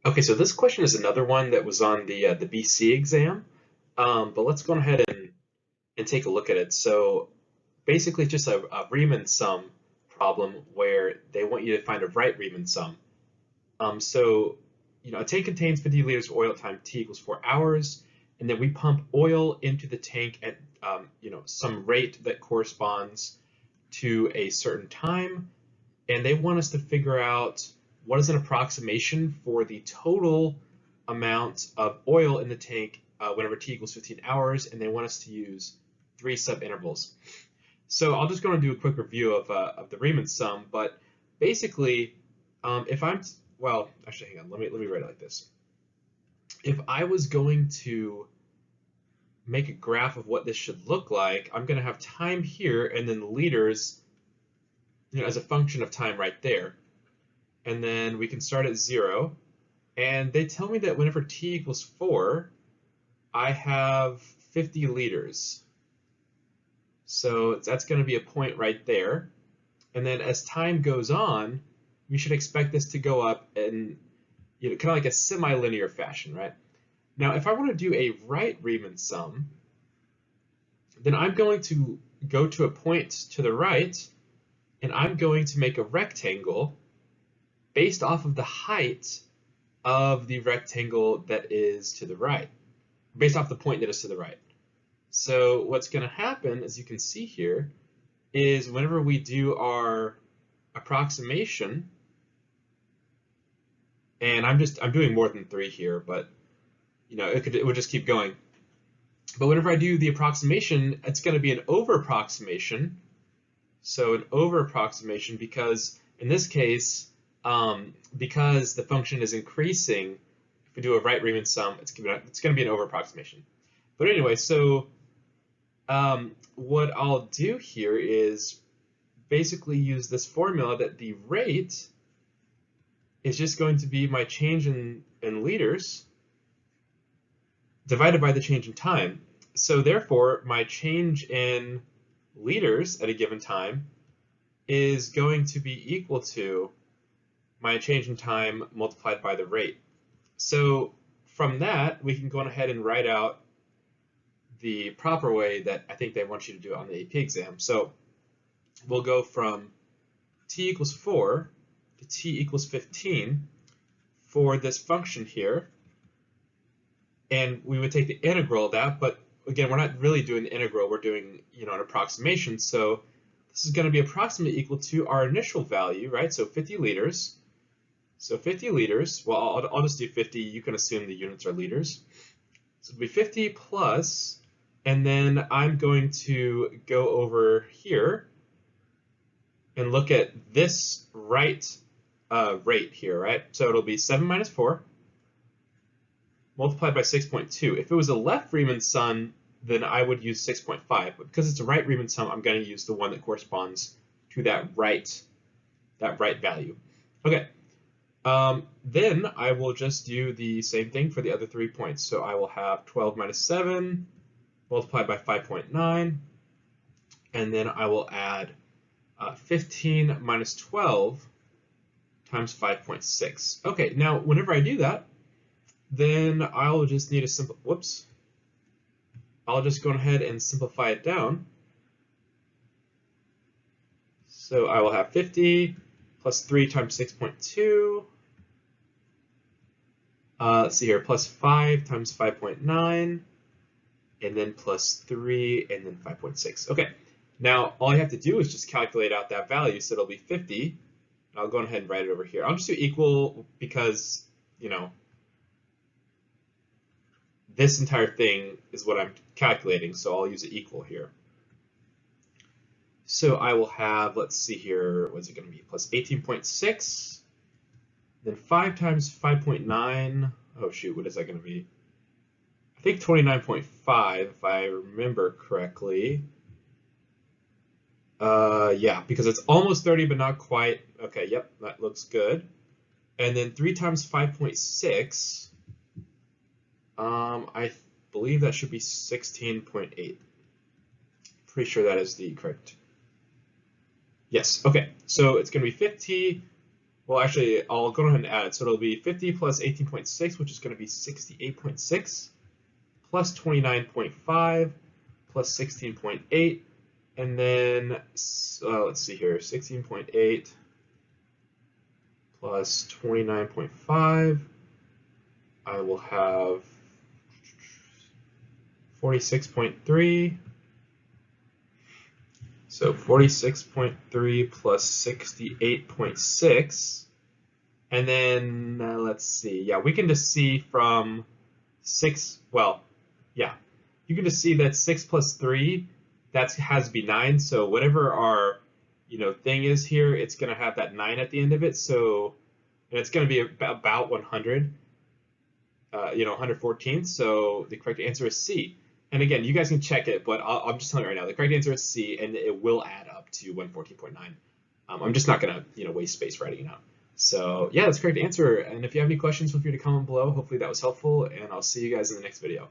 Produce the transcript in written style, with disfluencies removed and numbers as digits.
Okay, so this question is another one that was on the BC exam, but let's go ahead and take a look at it. So basically, just a Riemann sum problem where they want you to find a right Riemann sum. A tank contains 50 liters of oil at time t equals 4 hours, and then we pump oil into the tank at some rate that corresponds to a certain time, and they want us to figure out what is an approximation for the total amount of oil in the tank whenever t equals 15 hours, and they want us to use 3 subintervals. So I'll just go and do a quick review of the Riemann sum, but basically, if I'm, well, actually, hang on, let me write it like this. If I was going to make a graph of what this should look like, I'm going to have time here and then liters, as a function of time right there. And then we can start at 0. And they tell me that whenever t equals 4, I have 50 liters. So that's going to be a point right there. And then as time goes on, we should expect this to go up in kind of like a semi-linear fashion, right? Now, if I want to do a right Riemann sum, then I'm going to go to a point to the right, and I'm going to make a rectangle based off of the height of the rectangle that is to the right, based off the point that is to the right. So what's going to happen, as you can see here, is whenever we do our approximation, and I'm doing more than 3 here, but it would just keep going. But whenever I do the approximation, it's going to be an over approximation. So an over approximation because in this case, because the function is increasing, if we do a right Riemann sum, it's going to be an over approximation. But anyway, so what I'll do here is basically use this formula that the rate is just going to be my change in liters divided by the change in time. So therefore, my change in liters at a given time is going to be equal to my change in time multiplied by the rate. So from that, we can go ahead and write out the proper way that I think they want you to do it on the AP exam. So we'll go from t equals 4 to t equals 15 for this function here. And we would take the integral of that, but again, we're not really doing the integral, we're doing an approximation. So this is going to be approximately equal to our initial value, right? So 50 liters. So 50 liters, well, I'll just do 50, you can assume the units are liters. So it'll be 50 plus, and then I'm going to go over here and look at this rate here, right? So it'll be 7 minus 4 multiplied by 6.2. If it was a left Riemann sum, then I would use 6.5. But because it's a right Riemann sum, I'm going to use the one that corresponds to that right value. Okay. Then I will just do the same thing for the other 3 points. So I will have 12 minus 7 multiplied by 5.9, and then I will add 15 minus 12 times 5.6. Okay, now whenever I do that, then I'll just need a simple, I'll just go ahead and simplify it down. So I will have 50 plus 3 times 6.2. Let's see here, plus 5 times 5.9, and then plus 3, and then 5.6. Okay, now all I have to do is just calculate out that value, so it'll be 50. I'll go ahead and write it over here. I'll just do equal because, this entire thing is what I'm calculating, so I'll use an equal here. So I will have, let's see here, what's it going to be? Plus 18.6, then 5 times 5.9. Oh shoot, what is that going to be? I think 29.5, if I remember correctly. Yeah, because it's almost 30, but not quite. Okay, yep, that looks good. And then 3 times 5.6. I believe that should be 16.8. Pretty sure that is the correct. Yes, okay. So it's going to be 50 well, actually, I'll go ahead and add it. So it'll be 50 plus 18.6, which is going to be 68.6, plus 29.5, plus 16.8, and then let's see here, 16.8 plus 29.5. I will have 46.3. So 46.3 plus 68.6. And then let's see. Yeah, we can just see from 6. Well, yeah, you can just see that 6 plus 3, that has to be 9. So whatever our thing is here, it's going to have that 9 at the end of it. So and it's going to be about 100. 114th. So the correct answer is C. And again, you guys can check it, but I'm just telling you right now, the correct answer is C, and it will add up to 114.9. I'm just not going to waste space writing it out. So yeah, that's the correct answer. And if you have any questions, feel free to comment below. Hopefully that was helpful, and I'll see you guys in the next video.